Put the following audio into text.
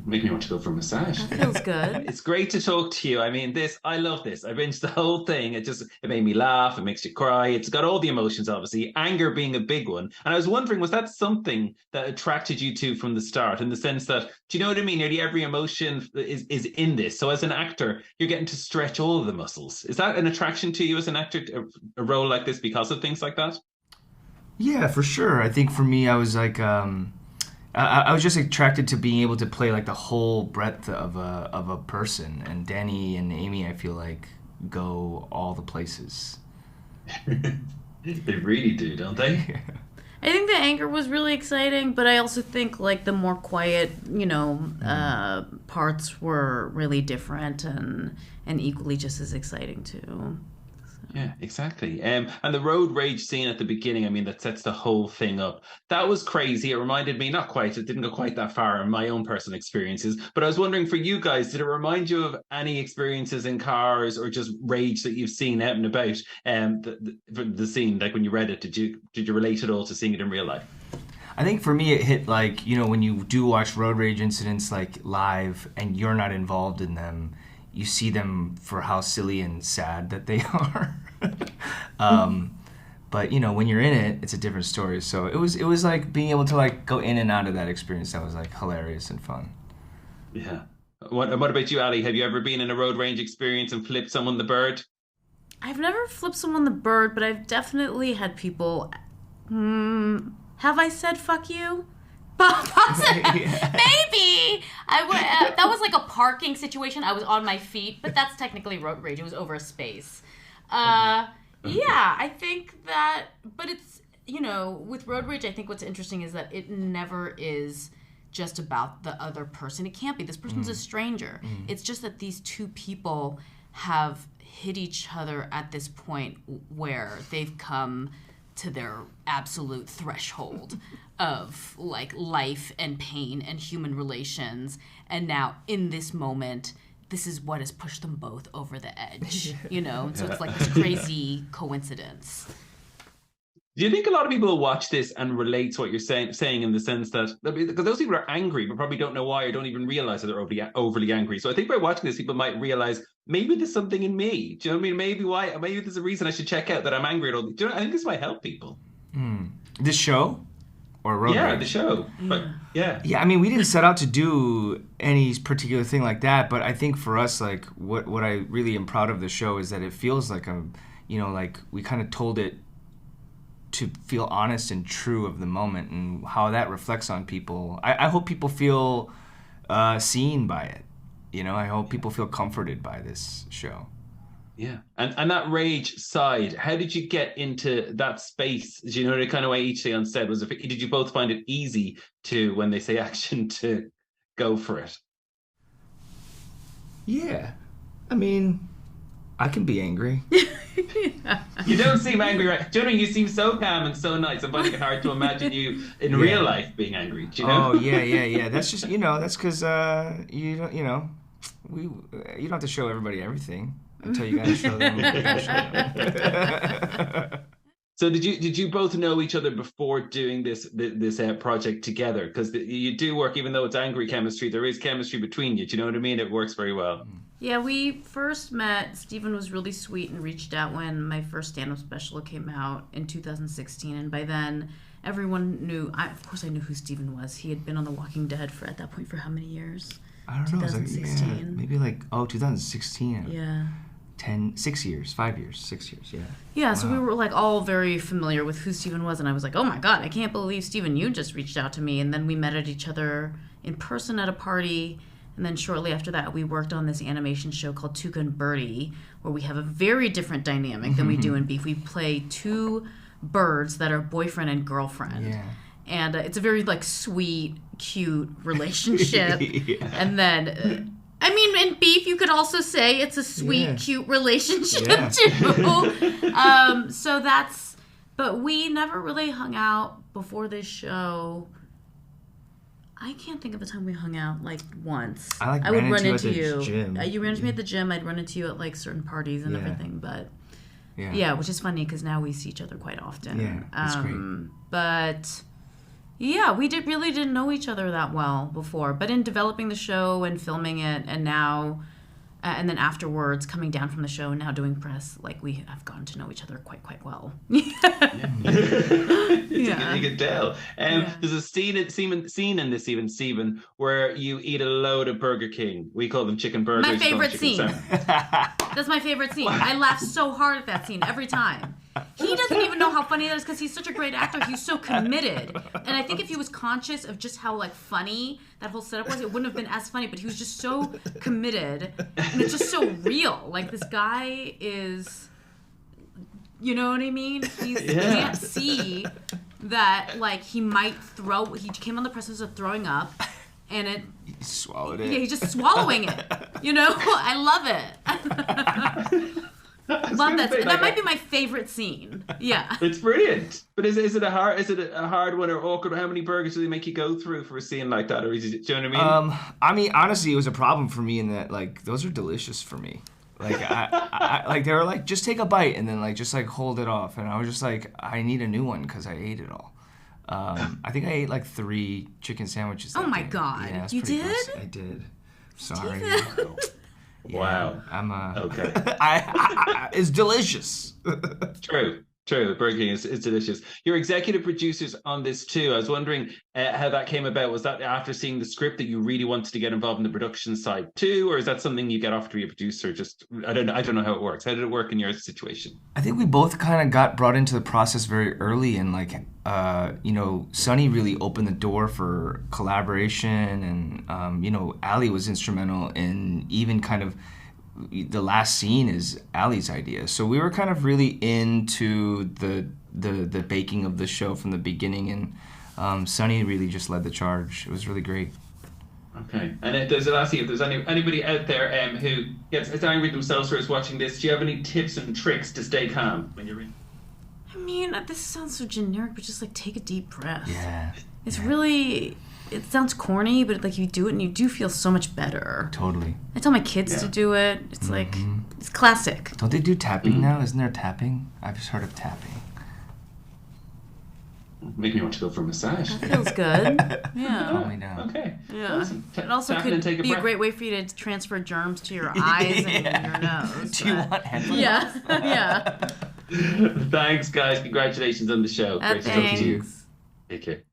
Make me want to go for a massage. That feels good. It's great to talk to you. I mean, I love this. I binged the whole thing. It made me laugh. It makes you cry. It's got all the emotions, obviously, anger being a big one. And I was wondering, was that something that attracted you to from the start, in the sense that, do you know what I mean? Nearly every emotion is in this. So as an actor, you're getting to stretch all of the muscles. Is that an attraction to you as an actor, a role like this, because of things like that? Yeah, for sure. I think for me, I was like, I was just attracted to being able to play like the whole breadth of a person. And Danny and Amy, I feel like, go all the places. They really do, don't they? I think the anger was really exciting, but I also think like the more quiet, parts were really different and equally just as exciting too. Yeah, exactly. And the road rage scene at the beginning, I mean, that sets the whole thing up. That was crazy. It reminded me, not quite, it didn't go quite that far in my own personal experiences, but I was wondering for you guys, did it remind you of any experiences in cars or just rage that you've seen out and about? The scene, like when you read it, did you relate at all to seeing it in real life? I think for me, it hit like, when you do watch road rage incidents like live and you're not involved in them, you see them for how silly and sad that they are. But when you're in it, it's a different story. So it was like being able to like go in and out of that experience that was like hilarious and fun. Yeah. What about you, Ali? Have you ever been in a road rage experience and flipped someone the bird? I've never flipped someone the bird, but I've definitely had people. Have I said fuck you? Yeah. Maybe I would. That was like a parking situation. I was on my feet, but that's technically road rage. It was over a space. Yeah, I think that. But it's with road rage. I think what's interesting is that it never is just about the other person. It can't be. This person's a stranger. It's just that these two people have hit each other at this point where they've come to their absolute threshold of like life and pain and human relations, and now in this moment this is what has pushed them both over the edge. So it's like this crazy coincidence. Do you think a lot of people will watch this and relate to what you're saying in the sense that, because those people are angry but probably don't know why or don't even realize that they're overly angry? So I think by watching this, people might realize maybe there's something in me. Do you know what I mean? Maybe there's a reason I should check out that I'm angry at all. Do you know, I think this might help people. This show or road Yeah, the rage? show. But yeah. Yeah, I mean, we didn't set out to do any particular thing like that, but I think for us, like, what I really am proud of the show is that it feels like like we kind of told it to feel honest and true of the moment and how that reflects on people. I hope people feel seen by it. I hope people feel comforted by this show. Yeah. And that rage side, how did you get into that space? Do you know the kind of way each day on set was? Did you both find it easy to, when they say action, to go for it? Yeah. I mean, I can be angry. You don't seem angry, right? Do you know, you seem so calm and so nice. I'm finding it hard to imagine you in real life being angry. Do you know? Oh, yeah. That's just, that's because, you don't, you don't have to show everybody everything until you gotta show them. What you gotta show them. So did you both know each other before doing this project together? Because you do work, even though it's angry chemistry, there is chemistry between you. Do you know what I mean? It works very well. Yeah, we first met. Stephen was really sweet and reached out when my first stand-up special came out in 2016, and by then everyone knew. Of course, I knew who Stephen was. He had been on The Walking Dead at that point for how many years? I don't know. 2016. Yeah, maybe like 2016. Yeah. 6 years, 5 years, 6 years, yeah. Yeah, so we were like all very familiar with who Stephen was, and I was like, oh my god, I can't believe Stephen, you just reached out to me. And then we met at each other in person at a party, and then shortly after that we worked on this animation show called Tuca and Birdie, where we have a very different dynamic than we do in Beef. We play two birds that are boyfriend and girlfriend. Yeah. And it's a very like sweet, cute relationship. Yeah. And then I mean, in Beef, you could also say it's a sweet, cute relationship, too. So that's... But we never really hung out before this show. I can't think of a time we hung out, like, once. I would run into you. Gym. You ran into me at the gym. I'd run into you at, like, certain parties and everything. But, yeah, which is funny because now we see each other quite often. Yeah, that's great. But... Yeah, we really didn't know each other that well before, but in developing the show and filming it, and now, and then afterwards coming down from the show and now doing press, like we have gotten to know each other quite well. You can tell. There's a scene in this even, Stephen, where you eat a load of Burger King. We call them chicken burgers. My favorite scene. That's my favorite scene. I laugh so hard at that scene every time. He doesn't even know how funny that is because he's such a great actor. He's so committed. And I think if he was conscious of just how like funny that whole setup was, it wouldn't have been as funny. But he was just so committed. And it's just so real. Like this guy is, you know what I mean? You can't see that like he might he came on the precipice of throwing up. And He swallowed it. Yeah, he's just swallowing it. You know? I love it. Love that. That might be my favorite scene. Yeah. It's brilliant. But is it a hard one or awkward? How many burgers do they make you go through for a scene like that? Or is it, do you know what I mean? I mean, honestly, it was a problem for me in that like those are delicious for me. Like I like they were like just take a bite and then like just like hold it off, and I was just like I need a new one because I ate it all. I think I ate like 3 chicken sandwiches. Oh my God. Yeah, you did? Gross. I did. Sorry. Wow. I'm okay. It's delicious. True. Burger King is delicious. You're executive producers on this too. I was wondering how that came about. Was that after seeing the script that you really wanted to get involved in the production side too, or is that something you get offered to be a producer? Just I don't know how it works. How did it work in your situation? I think we both kind of got brought into the process very early, and like Sonny really opened the door for collaboration, and Ali was instrumental in even kind of the last scene is Ali's idea. So we were kind of really into the baking of the show from the beginning, and Sonny really just led the charge. It was really great. Okay. And if there's anybody out there who gets angry themselves or is watching this, do you have any tips and tricks to stay calm when you're in? I mean, this sounds so generic, but just like take a deep breath. Yeah. It's really... It sounds corny, but like you do it and you do feel so much better. Totally. I tell my kids to do it. It's like, it's classic. Don't they do tapping now? Isn't there tapping? I've just heard of tapping. Make me want to go for a massage. That feels good. Yeah. Calm me down. Okay. Yeah. Awesome. It also could be a great way for you to transfer germs to your eyes and your nose. Do you want headphones? Yeah. Yeah. Thanks, guys. Congratulations on the show. Great to talk to you. Thanks. Take care.